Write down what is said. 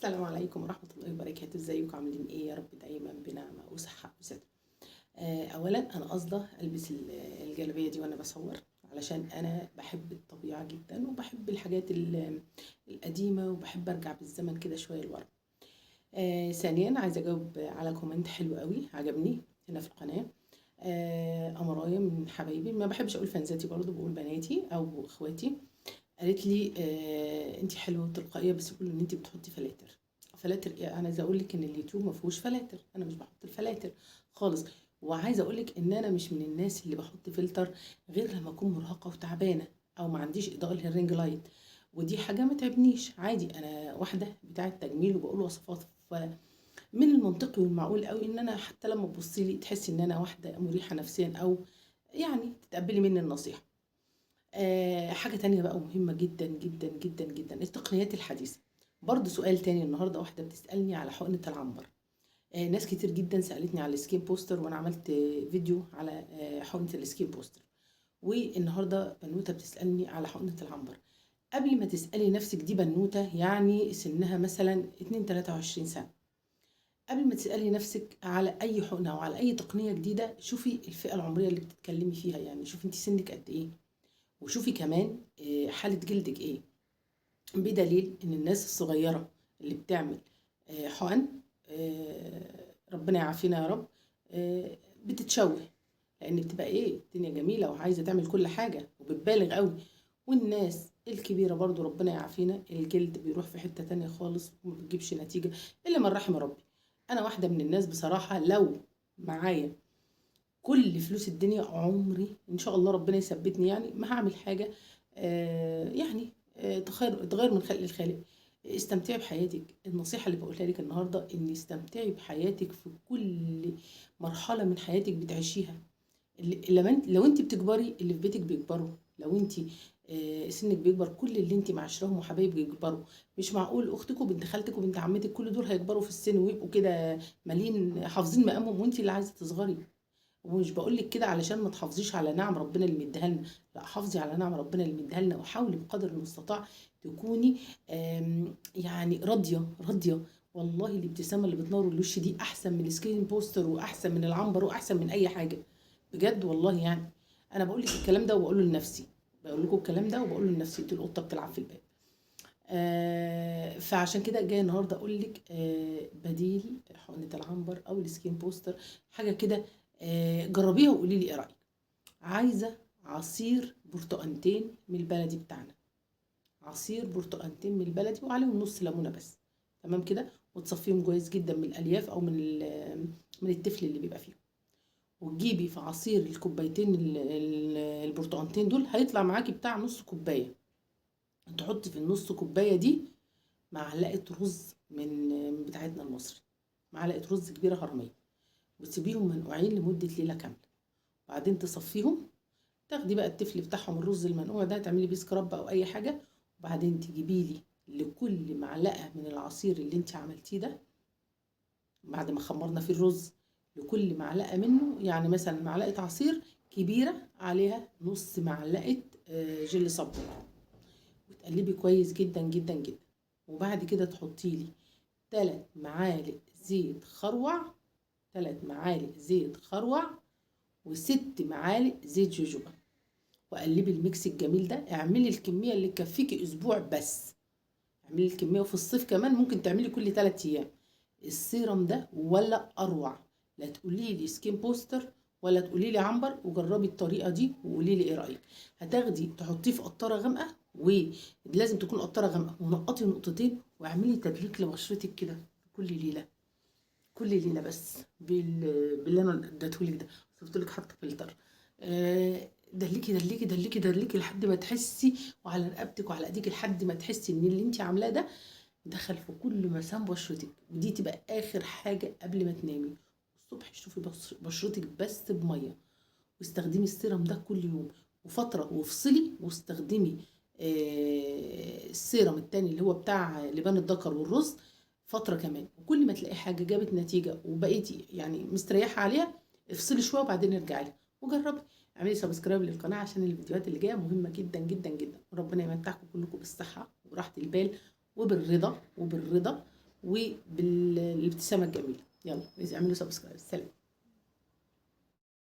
السلام عليكم ورحمة الله وبركاته. ازيكم عاملين ايه؟ يا رب دايما بنعمة وصحة وستر. اولا انا قاصدة البس الجلابية دي وانا بصور، علشان انا بحب الطبيعة جدا وبحب الحاجات القديمة، وبحب ارجع بالزمن كده شوية لورا. ثانيا عايزة اجاوب على كومنت حلو قوي عجبني هنا في القناة. امرايا من حبايبي، ما بحبش اقول فانزاتي، برضو بقول بناتي او اخواتي. قالت لي انت حلوه وتلقائيه، بس بيقولوا ان انت بتحطي فلاتر. فلاتر ايه؟ انا عايزه اقول لك ان اليوتيوب ما فيهوش فلاتر، انا مش بحط الفلاتر خالص. وعايزه اقول لك ان انا مش من الناس اللي بحط فلتر غير لما اكون مرهقه وتعبانه، او ما عنديش اضاءه للرينج لايت، ودي حاجه ما تعبنيش عادي. انا واحده بتاعه تجميل وبقول وصفات، فمن المنطقي والمعقول قوي ان انا حتى لما تبصي لي تحسي ان انا واحده مريحه نفسيا، او يعني تتقبلي مني النصيحه. حاجة تانية بقى مهمة جدا جدا جدا جدا، التقنيات الحديثة. برضو سؤال تاني النهاردة، واحدة بتسألني على حقنة العنبر. ناس كتير جدا سألتني على السكين بوستر، وانا عملت فيديو على حقنة السكين بوستر. والنهاردة بنوتة بتسألني على حقنة العنبر. قبل ما تسألي نفسك، دي بنوتة يعني سنها مثلا 23 سنة. قبل ما تسألي نفسك على أي حقنة أو على أي تقنية جديدة، شوفي الفئة العمرية اللي بتتكلمي فيها، يعني شوفي انت سنك قد ايه، وشوفي كمان حالة جلدك ايه. بدليل ان الناس الصغيرة اللي بتعمل حقن، ربنا يعافينا يا رب، بتتشوه، لان بتبقى ايه، الدنيا جميلة وعايزة تعمل كل حاجة وبتبالغ قوي. والناس الكبيرة برضو ربنا يعافينا، الجلد بيروح في حتة تانية خالص وما بتجيبش نتيجة الا من رحم ربي. انا واحدة من الناس بصراحة، لو معايا كل فلوس الدنيا، عمري ان شاء الله ربنا يثبتني يعني ما هعمل حاجه يعني تغير من خلق الخالق. استمتعي بحياتك. النصيحه اللي بقولها لك النهارده، ان استمتعي بحياتك في كل مرحله من حياتك بتعيشيها. لو انت بتكبري، اللي في بيتك بيكبروا. لو انت سنك بيكبر، كل اللي انت معاشراهم وحبايبك بيكبروا. مش معقول اختك وبنت خالتك وبنت عمتك كل دول هيكبروا في السن ويبقوا كده مالين حافظين مقامهم، وانت اللي عايزه تصغري. ومش بقول لك كده علشان ما تحافظيش على نعم ربنا اللي مديها لنا، لا، حافظي على نعم ربنا اللي مديها لنا، وحاولي بقدر المستطاع تكوني يعني راضيه راضيه. والله الابتسامه اللي بتنور الوش دي احسن من السكرين بوستر، واحسن من العنبر، واحسن من اي حاجه. بجد والله يعني. انا بقول لك الكلام ده وبقوله لنفسي، بقول لكم الكلام ده وبقوله لنفسي. دي القطه بتلعب في الباب. فعشان كده جايه النهارده اقول لك بديل حقنه العنبر او السكين بوستر، حاجه كده. جربيها وقولي لي ايه رايك. عايزه عصير برتقانتين من البلدي بتاعنا، عصير برتقانتين من البلدي وعليهم نص ليمونه بس، تمام كده. وتصفيهم كويس جدا من الالياف او من التفل اللي بيبقى فيهم. وتجيبي في عصير الكوبايتين البرتقانتين دول، هيطلع معاكي بتاع نص كوبايه. تحطي في النص كوبايه دي معلقه رز من بتاعتنا المصري، معلقه رز كبيره هرميه، وتسيبيهم منقوعين لمده ليله كامله. بعدين تصفيهم، تاخدي بقى التفل بتاعهم الرز المنقوع ده، تعملي بيه سكراب او اي حاجه. وبعدين تجيبي لي لكل معلقه من العصير اللي انت عملتيه ده، بعد ما خمرنا فيه الرز، لكل معلقه منه يعني مثلا معلقه عصير كبيره عليها نص معلقه جل صبار، وتقلبي كويس جدا جدا جدا. وبعد كده تحطي لي 3 معالق زيت خروع، 3 معالق زيت خروع، و6 معالق زيت جوجوبا. وقلبي الميكس الجميل ده. اعملي الكميه اللي تكفيكي اسبوع بس، اعملي الكميه. وفي الصيف كمان ممكن تعملي كل 3 ايام. السيرم ده ولا اروع. لا تقولي لي سكين بوستر ولا تقولي لي عنبر، وجربي الطريقه دي وقولي لي ايه رايك. هتاخدي تحطيه في قطره غامقه، ولازم تكون قطره غامقه، ونقطي نقطتين، واعملي تدليك لبشرتك كده كل ليله، كل ليله، بس باللي انا اديتهولك ده. قلت لك حاطه فلتر. دليكي دليكي دليكي دليكي لحد ما تحسي، وعلى رقبتك وعلى ايديك لحد ما تحسي ان اللي انت عاملاه ده دخل في كل مسام بشرتك. ودي تبقى اخر حاجه قبل ما تنامي. الصبح شوفي بشرتك بس بميه، واستخدمي السيرم ده كل يوم وفتره، وافصلي واستخدمي السيرم التاني اللي هو بتاع لبان الذكر والرز فتره كمان. وكل ما تلاقي حاجه جابت نتيجه وبقيتي يعني مستريحه عليها، افصلي شويه وبعدين ارجعي لها وجربي. اعملي سبسكرايب للقناه عشان الفيديوهات اللي جايه مهمه جدا جدا جدا. وربنا يمتعكم كلكم بالصحه وراحه البال وبالرضا وبالرضا. وبالابتسامه الجميله. يلا اعملوا سبسكرايب. سلام.